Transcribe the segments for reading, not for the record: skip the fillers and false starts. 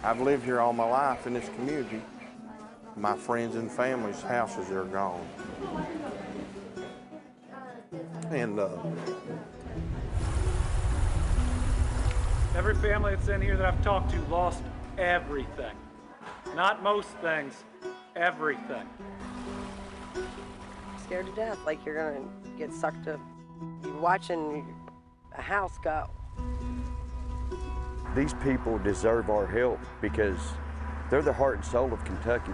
I've lived here all my life in this community. My friends and family's houses are gone. And every family that's in here that I've talked to lost everything. Not most things, everything. Scared to death, like you're gonna get sucked up. You're watching a house go. These people deserve our help because they're the heart and soul of Kentucky.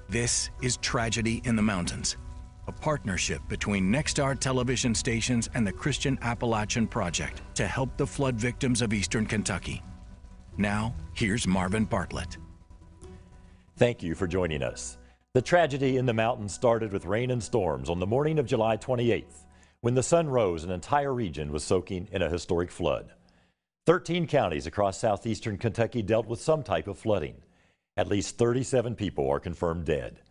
This is Tragedy in the Mountains, a partnership between Nexstar television stations and the Christian Appalachian Project to help the flood victims of Eastern Kentucky. Now, here's Marvin Bartlett. Thank you for joining us. The tragedy in the mountains started with rain and storms on the morning of July 28th. When the sun rose, an entire region was soaking in a historic flood. 13 counties across southeastern Kentucky dealt with some type of flooding. At least 37 people are confirmed dead.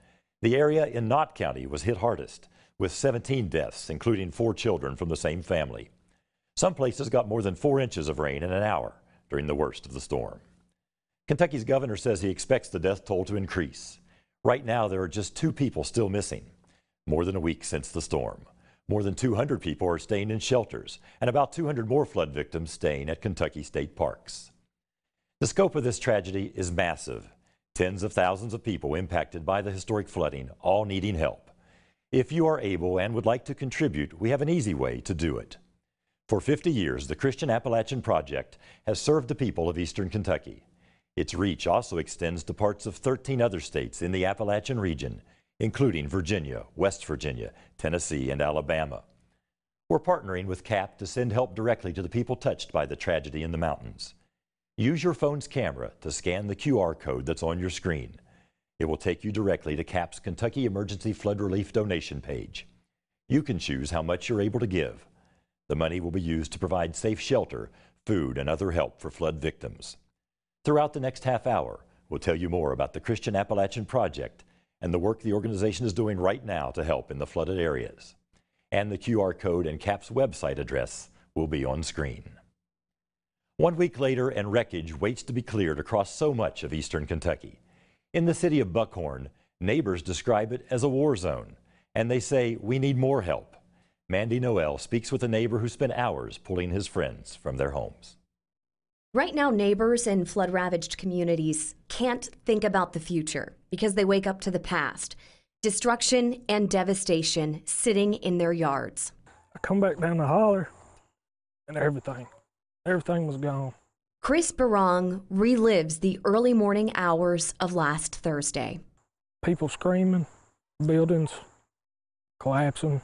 The area in Knott County was hit hardest, with 17 deaths, including 4 children from the same family. Some places got more than 4 inches of rain in an hour during the worst of the storm. Kentucky's governor says he expects the death toll to increase. Right now, there are just 2 people still missing, more than a week since the storm. More than 200 people are staying in shelters, and about 200 more flood victims staying at Kentucky state parks. The scope of this tragedy is massive. Tens of thousands of people impacted by the historic flooding, all needing help. If you are able and would like to contribute, we have an easy way to do it. For 50 years, the Christian Appalachian Project has served the people of Eastern Kentucky. Its reach also extends to parts of 13 other states in the Appalachian region, including Virginia, West Virginia, Tennessee, and Alabama. We're partnering with CAP to send help directly to the people touched by the tragedy in the mountains. Use your phone's camera to scan the QR code that's on your screen. It will take you directly to CAP's Kentucky Emergency Flood Relief donation page. You can choose how much you're able to give. The money will be used to provide safe shelter, food, and other help for flood victims. Throughout the next half hour, we'll tell you more about the Christian Appalachian Project and the work the organization is doing right now to help in the flooded areas. And the QR code and CAP's website address will be on screen. 1 week later, and wreckage waits to be cleared across so much of Eastern Kentucky. In the city of Buckhorn, neighbors describe it as a war zone, and they say we need more help. Mandy Noel speaks with a neighbor who spent hours pulling his friends from their homes. Right now, neighbors in flood-ravaged communities can't think about the future because they wake up to the past. Destruction and devastation sitting in their yards. I come back down the holler and everything was gone. Chris Barong relives the early morning hours of last Thursday. People screaming, buildings collapsing.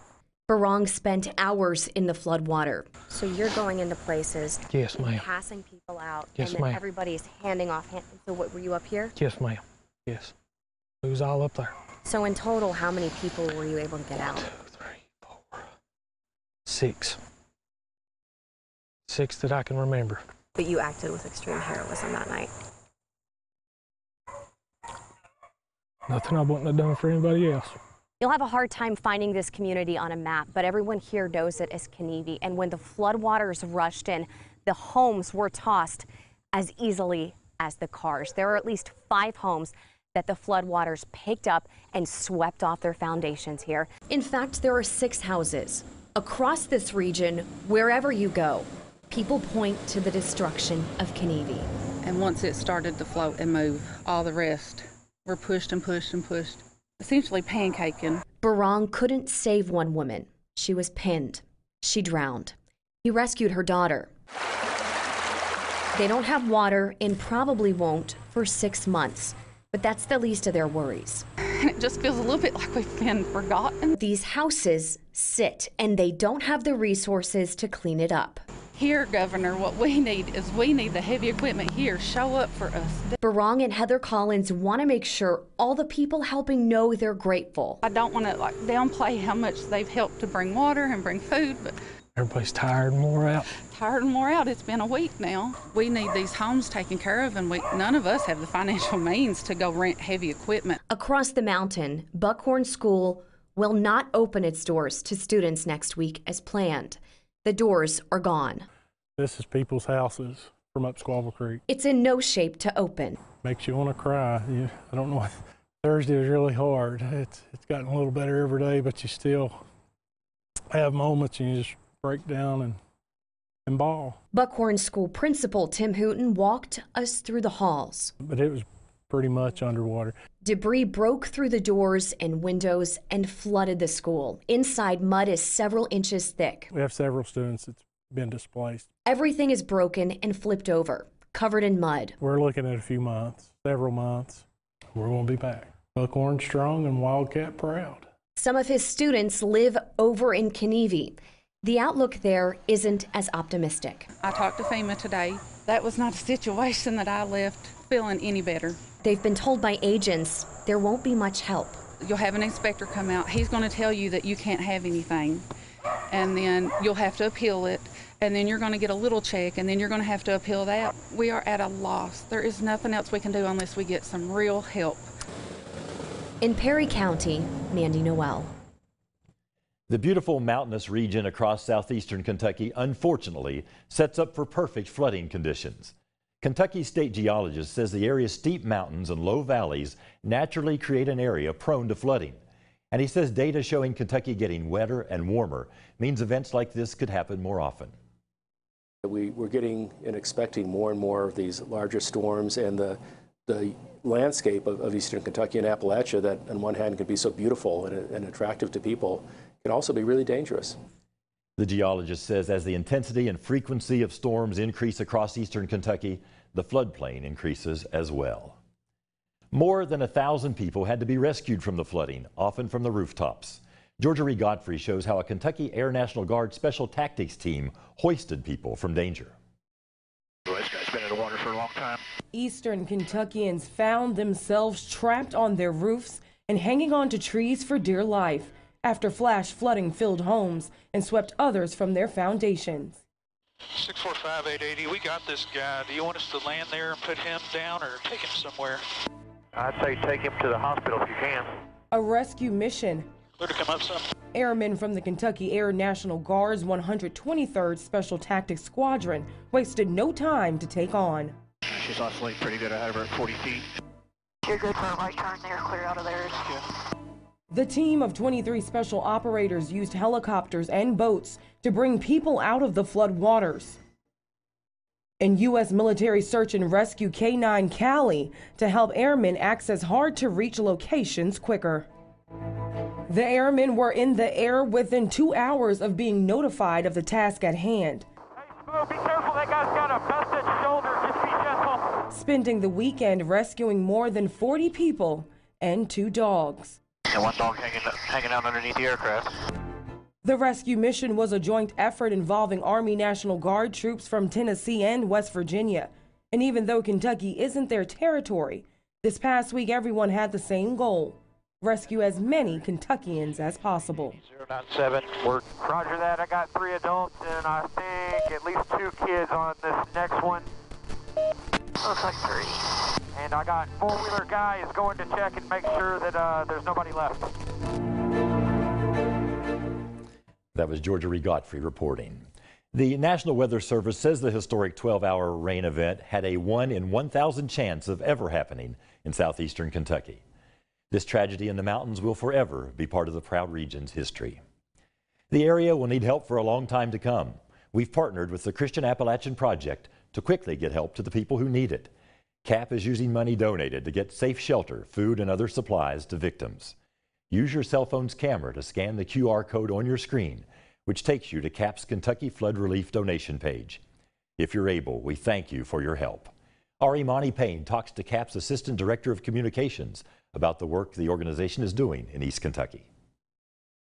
Barong spent hours in the floodwater. So you're going into places, Yes, ma'am. passing people out, Yes, and then ma'am. everybody's handing off. So what, were you up here? Yes, ma'am. Yes. We was all up there. So in total, how many people were you able to get out? 1, 2, 3, 4, 6. 6 that I can remember. But you acted with extreme heroism that night. Nothing I wouldn't have done for anybody else. You'll have a hard time finding this community on a map, but everyone here knows it as Kenevie. And when the floodwaters rushed in, the homes were tossed as easily as the cars. There are at least 5 homes that the floodwaters picked up and swept off their foundations here. In fact, there are 6 houses. Across this region, wherever you go, people point to the destruction of Kenevie. And once it started to float and move, all the rest were pushed and pushed and pushed, essentially pancaking. Barong couldn't save one woman. She was pinned. She drowned. He rescued her daughter. They don't have water and probably won't for 6 months, but that's the least of their worries. And it just feels a little bit like we've been forgotten. These houses sit and they don't have the resources to clean it up. Here, Governor, what we need the heavy equipment here show up for us. Barong and Heather Collins want to make sure all the people helping know they're grateful. I don't want to downplay how much they've helped to bring water and bring food, but Everybody's tired and wore out. Tired and wore out. It's been a week now. We need these homes taken care of, and none of us have the financial means to go rent heavy equipment. Across the mountain, Buckhorn School will not open its doors to students next week as planned. The doors are gone. This is people's houses from up Squabble Creek. It's in no shape to open. Makes you want to cry. I don't know. Thursday was really hard. It's gotten a little better every day, but you still have moments and you just break down and bawl. Buckhorn School Principal Tim Hooten walked us through the halls. But it was pretty much underwater. Debris broke through the doors and windows and flooded the school. Inside, mud is several inches thick. We have several students that's been displaced. Everything is broken and flipped over, covered in mud. We're looking at a few months, several months. We're going to be back. Buckhorn strong and Wildcat proud. Some of his students live over in Kenevie. The outlook there isn't as optimistic. I talked to FEMA today. That was not a situation that I left feeling any better. They've been told by agents there won't be much help. You'll have an inspector come out. He's going to tell you that you can't have anything. And then you'll have to appeal it. And then you're going to get a little check. And then you're going to have to appeal that. We are at a loss. There is nothing else we can do unless we get some real help. In Perry County, Mandy Noel. The beautiful mountainous region across southeastern Kentucky, unfortunately, sets up for perfect flooding conditions. Kentucky state geologist says the area's steep mountains and low valleys naturally create an area prone to flooding. And he says data showing Kentucky getting wetter and warmer means events like this could happen more often. We're getting and expecting more and more of these larger storms, and the landscape of eastern Kentucky and Appalachia that on one hand could be so beautiful and attractive to people can also be really dangerous. The geologist says as the intensity and frequency of storms increase across eastern Kentucky, the floodplain increases as well. More than 1,000 people had to be rescued from the flooding, often from the rooftops. Georgia Ree Godfrey shows how a Kentucky Air National Guard Special Tactics team hoisted people from danger. This guy's been in the water for a long time. Eastern Kentuckians found themselves trapped on their roofs and hanging onto trees for dear life after flash flooding filled homes and swept others from their foundations. 645-880, we got this guy. Do you want us to land there and put him down or take him somewhere? I'd say take him to the hospital if you can. A rescue mission. Clear to come up some. Airmen from the Kentucky Air National Guard's 123rd Special Tactics Squadron wasted no time to take on. She's oscillating pretty good. I had her at 40 feet. You're good for a right turn there, clear out of there. Yeah. The team of 23 special operators used helicopters and boats to bring people out of the flood waters. And U.S. military search and rescue K-9 Cali to help airmen access hard-to-reach locations quicker. The airmen were in the air within 2 hours of being notified of the task at hand. Hey, Smo, be careful, that guy's got a busted shoulder, just be gentle. Spending the weekend rescuing more than 40 people and 2 dogs. And one dog hanging out underneath the aircraft. The rescue mission was a joint effort involving Army National Guard troops from Tennessee and West Virginia. And even though Kentucky isn't their territory, this past week everyone had the same goal: rescue as many Kentuckians as possible. 097, work. Roger that, I got 3 adults and I think at least 2 kids on this next one. Looks like 3. And I got 4-wheeler guy is going to check and make sure that there's nobody left. That was Georgia Ree Godfrey reporting. The National Weather Service says the historic 12-hour rain event had a 1 in 1,000 chance of ever happening in southeastern Kentucky. This tragedy in the mountains will forever be part of the proud region's history. The area will need help for a long time to come. We've partnered with the Christian Appalachian Project to quickly get help to the people who need it. CAP is using money donated to get safe shelter, food, and other supplies to victims. Use your cell phone's camera to scan the QR code on your screen, which takes you to CAP's Kentucky Flood Relief donation page. If you're able, we thank you for your help. Our Imani Payne talks to CAP's Assistant Director of Communications about the work the organization is doing in East Kentucky.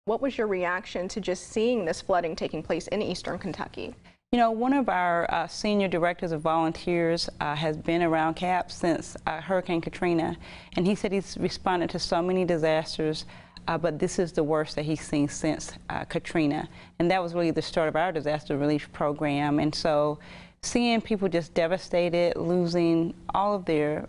What was your reaction to just seeing this flooding taking place in eastern Kentucky? You know, one of our senior directors of volunteers has been around CAP since Hurricane Katrina, and he said he's responded to so many disasters, but this is the worst that he's seen since Katrina. And that was really the start of our disaster relief program. And so seeing people just devastated, losing all of their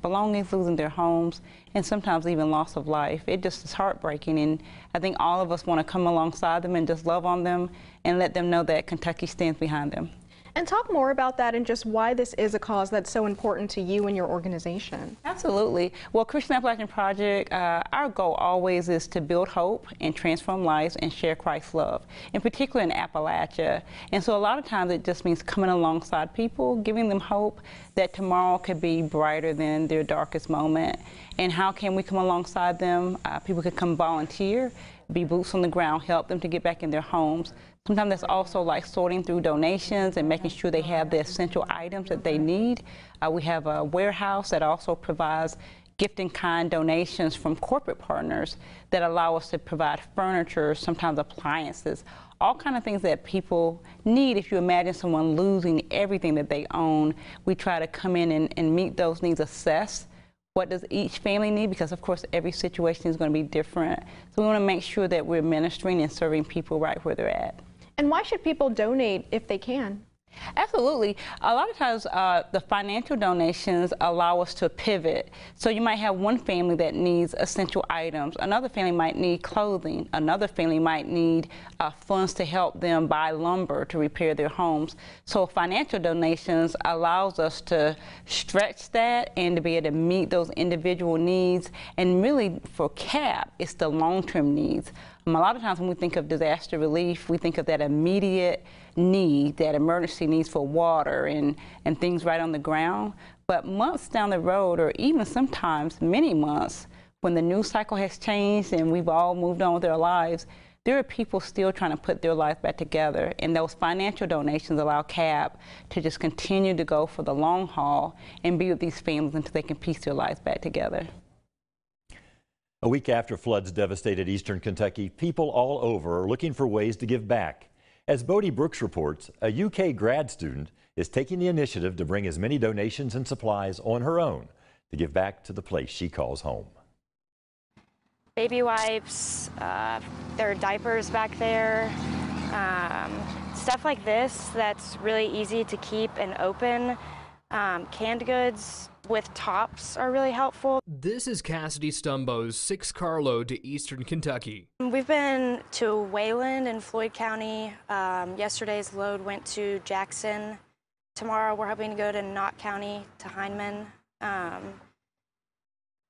belongings, losing their homes, and sometimes even loss of life. It just is heartbreaking, and I think all of us want to come alongside them and just love on them and let them know that Kentucky stands behind them. And talk more about that and just why this is a cause that's so important to you and your organization. Absolutely. Well, Christian Appalachian Project, our goal always is to build hope and transform lives and share Christ's love, in particular in Appalachia. And so a lot of times it just means coming alongside people, giving them hope that tomorrow could be brighter than their darkest moment. And how can we come alongside them? People could come volunteer, be boots on the ground, help them to get back in their homes. Sometimes that's also like sorting through donations and making sure they have the essential items that they need. We have a warehouse that also provides gift-in-kind donations from corporate partners that allow us to provide furniture, sometimes appliances, all kind of things that people need. If you imagine someone losing everything that they own, we try to come in and meet those needs, assess what does each family need, because of course every situation is going to be different. So we want to make sure that we're ministering and serving people right where they're at. And why should people donate if they can? Absolutely. A lot of times the financial donations allow us to pivot. So you might have one family that needs essential items, another family might need clothing, another family might need funds to help them buy lumber to repair their homes. So financial donations allows us to stretch that and to be able to meet those individual needs. And really for CAP, it's the long-term needs. A lot of times when we think of disaster relief, we think of that immediate need, that emergency needs for water and things right on the ground. But months down the road, or even sometimes many months, when the news cycle has changed and we've all moved on with our lives, there are people still trying to put their life back together. And those financial donations allow CAP to just continue to go for the long haul and be with these families until they can piece their lives back together. A week after floods devastated eastern Kentucky, people all over are looking for ways to give back. As BODE Brooks reports, a UK grad student is taking the initiative to bring as many donations and supplies on her own to give back to the place she calls home. Baby wipes, there are diapers back there, stuff like this that's really easy to keep and open. Canned goods with tops are really helpful. This is Cassidy Stumbo's 6-car load to eastern Kentucky. We've been to Wayland and Floyd County. Yesterday's load went to Jackson. Tomorrow we're hoping to go to Knott County to Hindman.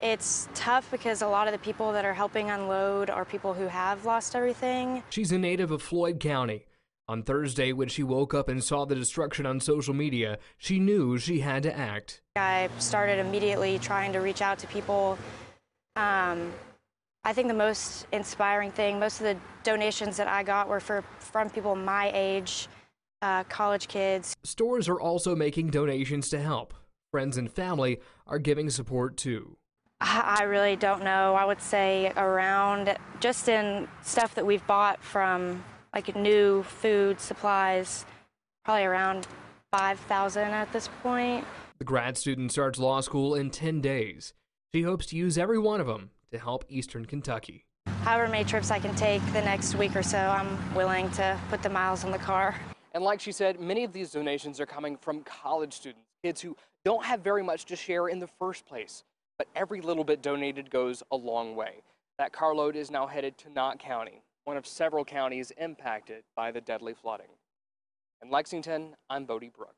It's tough because a lot of the people that are helping unload are people who have lost everything. She's a native of Floyd County. On Thursday, when she woke up and saw the destruction on social media, she knew she had to act. I started immediately trying to reach out to people. I think the most inspiring thing, most of the donations that I got were from people my age, college kids. Stores are also making donations to help. Friends and family are giving support too. I really don't know. I would say around, just in stuff that we've bought from like new food supplies, probably around 5,000 at this point. The grad student starts law school in 10 days. She hopes to use every one of them to help eastern Kentucky. However many trips I can take the next week or so, I'm willing to put the miles on the car. And like she said, many of these donations are coming from college students, kids who don't have very much to share in the first place. But every little bit donated goes a long way. That carload is now headed to Knott County, one of several counties impacted by the deadly flooding. In Lexington, I'm BODE Brooks.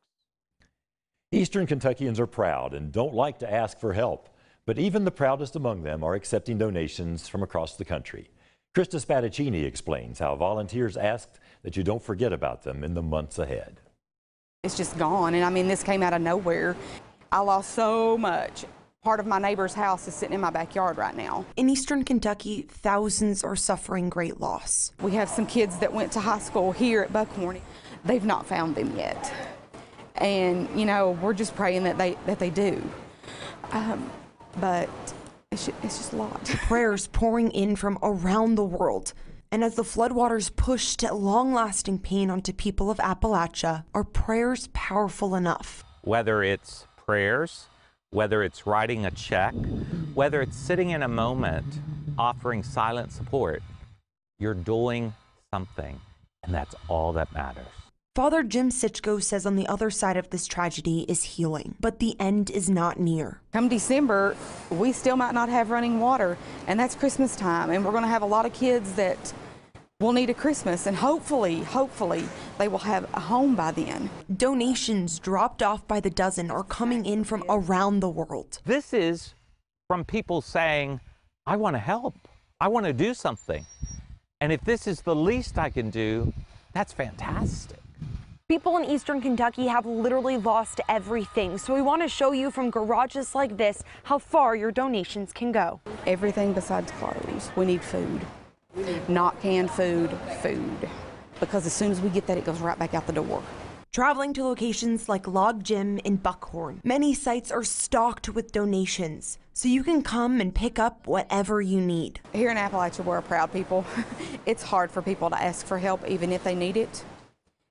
Eastern Kentuckians are proud and don't like to ask for help, but even the proudest among them are accepting donations from across the country. Krista Spadaccini explains how volunteers asked that you don't forget about them in the months ahead. It's just gone, and I mean, this came out of nowhere. I lost so much. Part of my neighbor's house is sitting in my backyard right now. In eastern Kentucky, thousands are suffering great loss. We have some kids that went to high school here at Buckhorn. They've not found them yet. And, you know, we're just praying that they do. But it's just a lot. Prayers pouring in from around the world. And as the floodwaters pushed long-lasting pain onto people of Appalachia, are prayers powerful enough? Whether it's prayers, whether it's writing a check, whether it's sitting in a moment offering silent support, you're doing something, and that's all that matters. Father Jim Sitchko says on the other side of this tragedy is healing, but the end is not near. Come December, we still might not have running water, and that's Christmas time, and we're going to have a lot of kids that will need a Christmas, and hopefully they will have a home by then. Donations dropped off by the dozen are coming in from around the world. This is from people saying, I want to help. I want to do something. And if this is the least I can do, that's fantastic. People in eastern Kentucky have literally lost everything, so we want to show you from garages like this how far your donations can go. Everything besides clothes. We need food. Not canned food, food. Because as soon as we get that, it goes right back out the door. Traveling to locations like Log Gym in Buckhorn, many sites are stocked with donations, so you can come and pick up whatever you need. Here in Appalachia, we're a proud people. It's hard for people to ask for help even if they need it.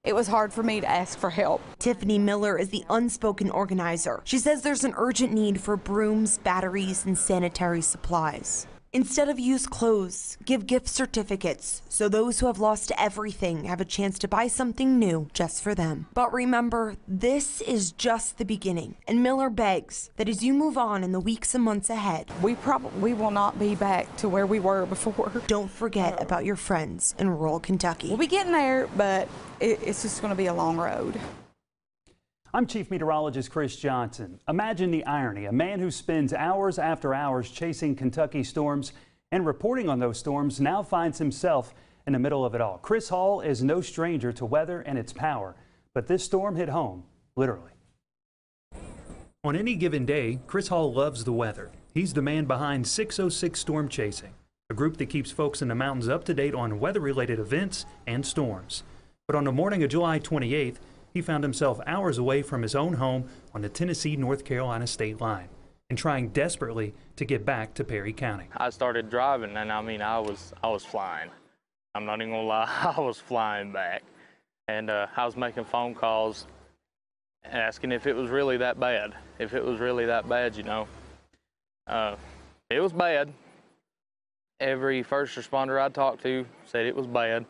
It was hard for me to ask for help. Tiffany Miller is the unspoken organizer. She says there's an urgent need for brooms, batteries, and sanitary supplies. Instead of used clothes, give gift certificates so those who have lost everything have a chance to buy something new just for them. But remember, this is just the beginning, and Miller begs that as you move on in the weeks and months ahead, we will not be back to where we were before. Don't forget about your friends in rural Kentucky. We'll be getting there, but it's just going to be a long road. I'm Chief Meteorologist Chris Johnson. Imagine the irony. A man who spends hours after hours chasing Kentucky storms and reporting on those storms now finds himself in the middle of it all. Chris Hall is no stranger to weather and its power, but this storm hit home, literally. On any given day, Chris Hall loves the weather. He's the man behind 606 Storm Chasing, a group that keeps folks in the mountains up to date on weather-related events and storms. But on the morning of July 28th, he found himself hours away from his own home on the Tennessee-North Carolina state line and trying desperately to get back to Perry County. I started driving, and I mean, I was flying. I'm not even gonna lie, I was flying back. And I was making phone calls asking if it was really that bad. If it was really that bad, you know. It was bad. Every first responder I talked to said it was bad.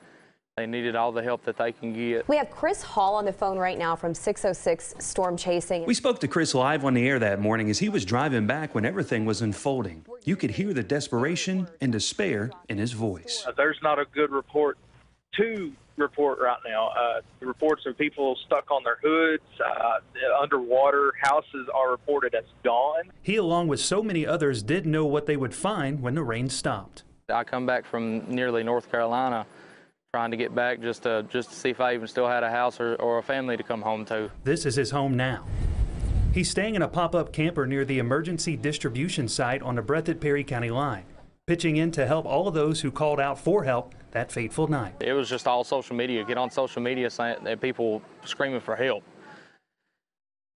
They needed all the help that they can get. We have Chris Hall on the phone right now from 606 Storm Chasing. We spoke to Chris live on the air that morning as he was driving back when everything was unfolding. You could hear the desperation and despair in his voice. There's not a good report to report right now. The reports of people stuck on their hoods, underwater. Houses are reported as gone. He, along with so many others, didn't know what they would find when the rain stopped. I come back from nearly North Carolina, trying to get back just to see if I even still had a house or a family to come home to. This is his home now. He's staying in a pop-up camper near the emergency distribution site on the Breathitt-Perry County line, pitching in to help all of those who called out for help that fateful night. It was just all social media. Get on social media saying that people screaming for help.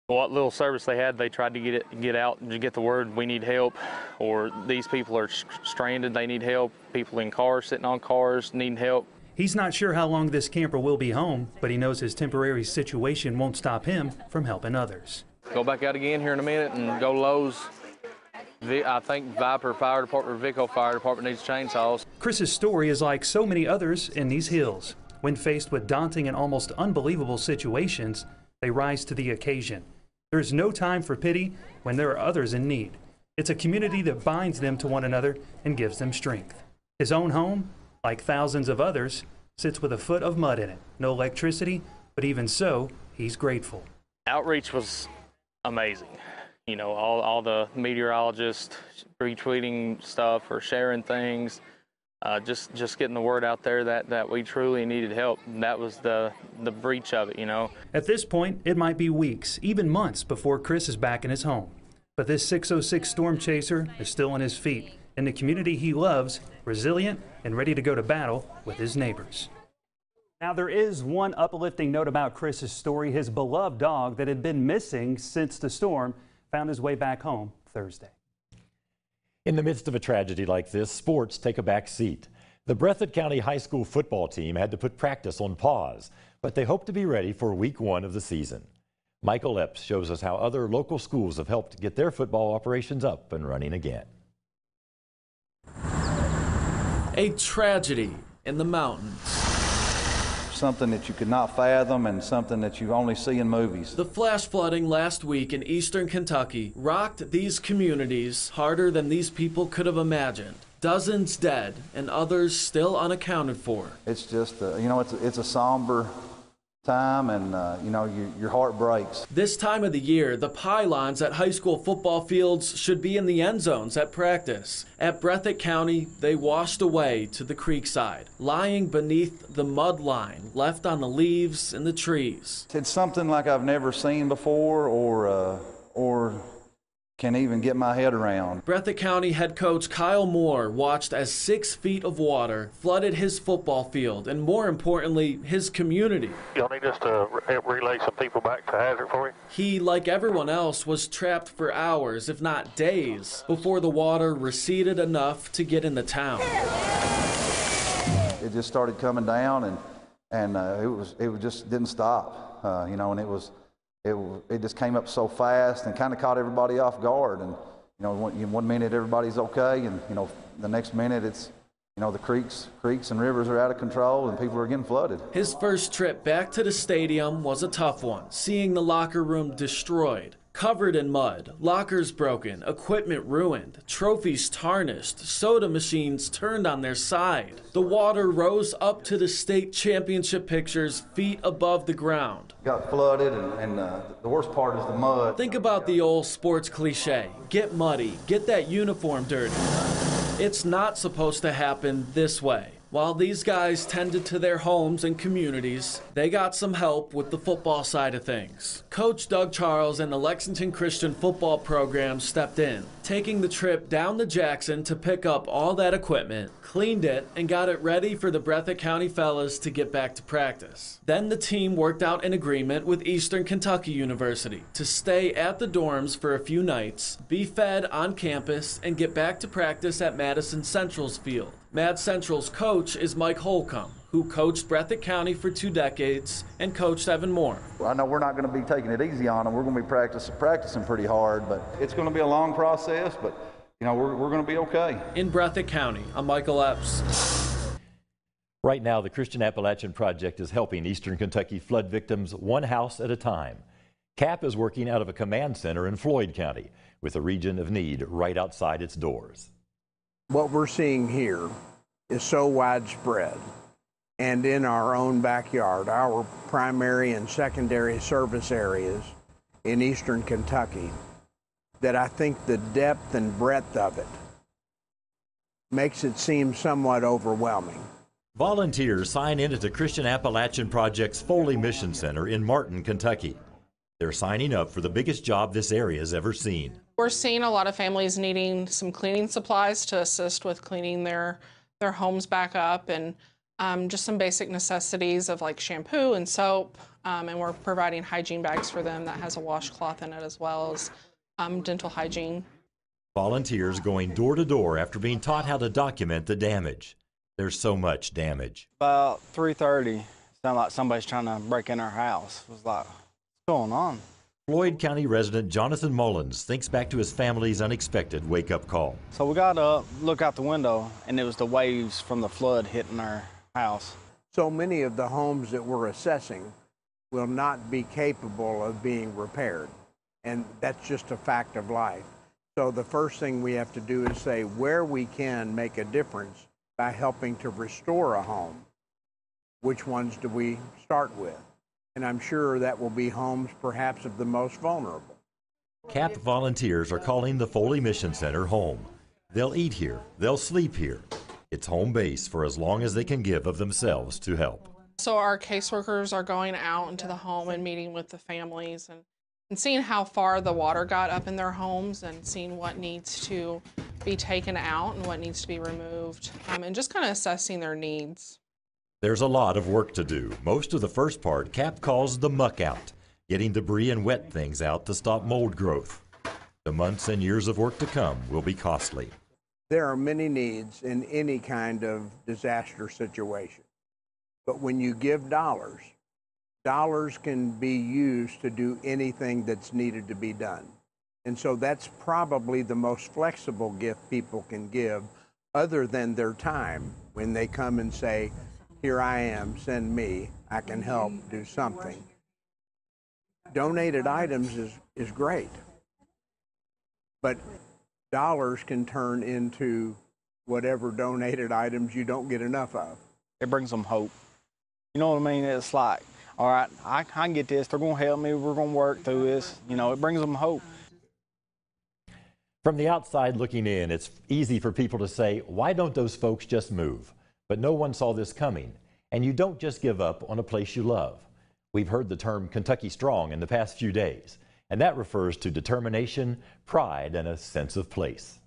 What little service they had, they tried to get out and get the word, we need help, or these people are stranded, they need help. People in cars, sitting on cars, need help. He's not sure how long this camper will be home, but he knows his temporary situation won't stop him from helping others. Go back out again here in a minute and go Lowe's. I think Viper Fire Department or Vico Fire Department needs chainsaws. Chris's story is like so many others in these hills. When faced with daunting and almost unbelievable situations, they rise to the occasion. There's no time for pity when there are others in need. It's a community that binds them to one another and gives them strength. His own home, like thousands of others, sits with a foot of mud in it. No electricity, but even so, he's grateful. Outreach was amazing. You know, all the meteorologists retweeting stuff or sharing things, just getting the word out there that we truly needed help. That was the breach of it, you know. At this point, it might be weeks, even months before Chris is back in his home. But this 606 Storm Chaser is still on his feet. In the community he loves, resilient and ready to go to battle with his neighbors. Now, there is one uplifting note about Chris's story. His beloved dog that had been missing since the storm found his way back home Thursday. In the midst of a tragedy like this, sports take a back seat. The Breathitt County High School football team had to put practice on pause, but they hope to be ready for week 1 of the season. Michael Epps shows us how other local schools have helped get their football operations up and running again. A tragedy in the mountains. something that you could not fathom and something that you only see in movies. The flash flooding last week in eastern Kentucky rocked these communities harder than these people could have imagined. Dozens dead and others still unaccounted for. It's just, you know, it's a somber time, and you know, your heart breaks. This time of the year, the pylons at high school football fields should be in the end zones at practice. At Breathitt County, they washed away to the creekside, lying beneath the mud line left on the leaves and the trees. It's something like I've never seen before, or can even get my head around. Breathitt County head coach Kyle Moore watched as 6 feet of water flooded his football field and, more importantly, his community. You'll need us to relay some people back to Hazard for you? He, like everyone else, was trapped for hours, if not days, before the water receded enough to get into town. It just started coming down, and it just didn't stop, you know, and it just came up so fast and kind of caught everybody off guard. And, you know, one minute everybody's okay, and, you know, the next minute it's, you know, the creeks and rivers are out of control and people are getting flooded. His first trip back to the stadium was a tough one, seeing the locker room destroyed. Covered in mud, lockers broken, equipment ruined, trophies tarnished, soda machines turned on their side. The water rose up to the state championship pictures feet above the ground. Got flooded, and the worst part is the mud. Think about the old sports cliche, get muddy, get that uniform dirty. It's not supposed to happen this way. While these guys tended to their homes and communities, they got some help with the football side of things. Coach Doug Charles and the Lexington Christian football program stepped in, taking the trip down to Jackson to pick up all that equipment, cleaned it, and got it ready for the Breathitt County fellas to get back to practice. Then the team worked out an agreement with Eastern Kentucky University to stay at the dorms for a few nights, be fed on campus, and get back to practice at Madison Central's field. Mad Central's coach is Mike Holcomb, who coached Breathitt County for 2 decades and coached Evan Moore. I know we're not going to be taking it easy on them. We're going to be practicing pretty hard, but it's going to be a long process, but you know, we're going to be okay. In Breathitt County, I'm Michael Epps. Right now, the Christian Appalachian Project is helping Eastern Kentucky flood victims one house at a time. CAP is working out of a command center in Floyd County with a region of need right outside its doors. What we're seeing here is so widespread, and in our own backyard, our primary and secondary service areas in Eastern Kentucky, that I think the depth and breadth of it makes it seem somewhat overwhelming. Volunteers sign in at the Christian Appalachian Project's Foley Mission Center in Martin, Kentucky. They're signing up for the biggest job this area's ever seen. We're seeing a lot of families needing some cleaning supplies to assist with cleaning their homes back up, and just some basic necessities of like shampoo and soap, and we're providing hygiene bags for them that has a washcloth in it, as well as dental hygiene. Volunteers going door to door after being taught how to document the damage. There's so much damage. About 3:30, sounded like somebody's trying to break in our house. It was like, what's going on? Floyd County resident Jonathan Mullins thinks back to his family's unexpected wake-up call. So we got up, look out the window, and it was the waves from the flood hitting our house. So many of the homes that we're assessing will not be capable of being repaired, and that's just a fact of life. So the first thing we have to do is say where we can make a difference by helping to restore a home. Which ones do we start with? And I'm sure that will be homes perhaps of the most vulnerable. CAP volunteers are calling the Foley Mission Center home. They'll eat here, they'll sleep here. It's home base for as long as they can give of themselves to help. So our caseworkers are going out into the home and meeting with the families and seeing how far the water got up in their homes, and seeing what needs to be taken out and what needs to be removed, and just kind of assessing their needs. There's a lot of work to do. Most of the first part CAP calls the muck out, getting debris and wet things out to stop mold growth. The months and years of work to come will be costly. There are many needs in any kind of disaster situation. But when you give dollars, dollars can be used to do anything that's needed to be done. And so that's probably the most flexible gift people can give, other than their time, when they come and say, here I am, send me, I can help do something. Donated items is great, but dollars can turn into whatever donated items you don't get enough of. It brings them hope. You know what I mean? It's like, all right, I can get this. They're going to help me. We're going to work through this. You know, it brings them hope. From the outside looking in, it's easy for people to say, why don't those folks just move? But no one saw this coming. And you don't just give up on a place you love. We've heard the term Kentucky Strong in the past few days, and that refers to determination, pride, and a sense of place.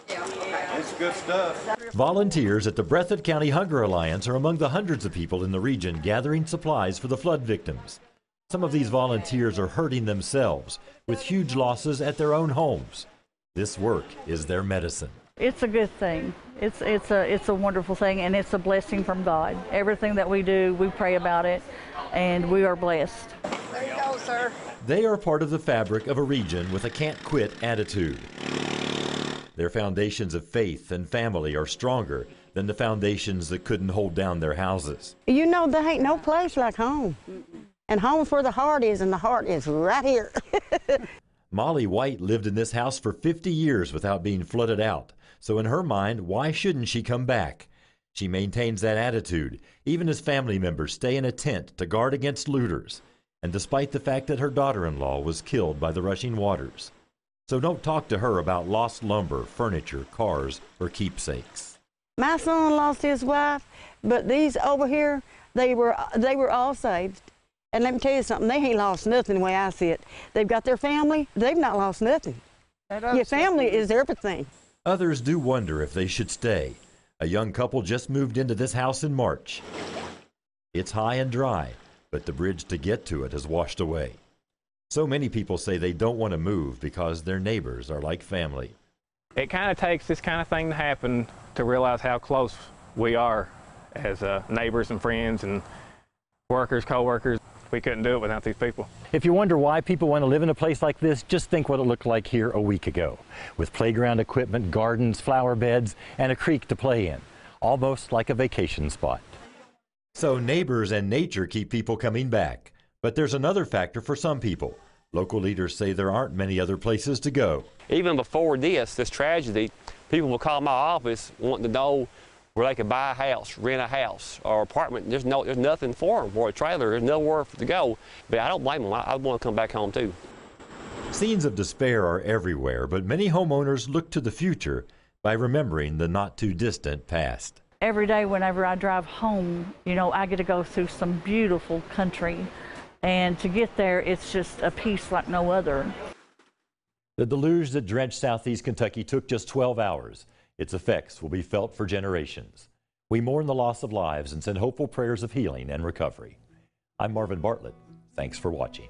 It's good stuff. Volunteers at the Breathitt County Hunger Alliance are among the hundreds of people in the region gathering supplies for the flood victims. Some of these volunteers are hurting themselves with huge losses at their own homes. This work is their medicine. It's a good thing. It's a wonderful thing, and it's a blessing from God. Everything that we do, we pray about it, and we are blessed. There you go, sir. They are part of the fabric of a region with a can't-quit attitude. Their foundations of faith and family are stronger than the foundations that couldn't hold down their houses. You know, there ain't no place like home. And home's where the heart is, and the heart is right here. Mollie White lived in this house for 50 years without being flooded out. So in her mind, why shouldn't she come back? She maintains that attitude, even as family members stay in a tent to guard against looters, and despite the fact that her daughter-in-law was killed by the rushing waters. So don't talk to her about lost lumber, furniture, cars, or keepsakes. My son lost his wife, but these over here, they were all saved. And let me tell you something, they ain't lost nothing the way I see it. They've got their family, they've not lost nothing. Your family is everything. Others do wonder if they should stay. A young couple just moved into this house in March. It's high and dry, but the bridge to get to it has washed away. So many people say they don't want to move because their neighbors are like family. It kind of takes this kind of thing to happen to realize how close we are as neighbors and friends and workers, co-workers. We couldn't do it without these people. If you wonder why people want to live in a place like this, just think what it looked like here a week ago, with playground equipment, gardens, flower beds, and a creek to play in, almost like a vacation spot. So neighbors and nature keep people coming back. But there's another factor for some people. Local leaders say there aren't many other places to go. Even before this tragedy, people will call my office wanting to know where they could buy a house, rent a house, or apartment. There's nothing for them, or a trailer. There's nowhere to go. But I don't blame them. I want to come back home too. Scenes of despair are everywhere, but many homeowners look to the future by remembering the not-too-distant past. Every day whenever I drive home, you know, I get to go through some beautiful country. And to get there, it's just a peace like no other. The deluge that drenched southeast Kentucky took just 12 hours. Its effects will be felt for generations. We mourn the loss of lives and send hopeful prayers of healing and recovery. I'm Marvin Bartlett. Thanks for watching.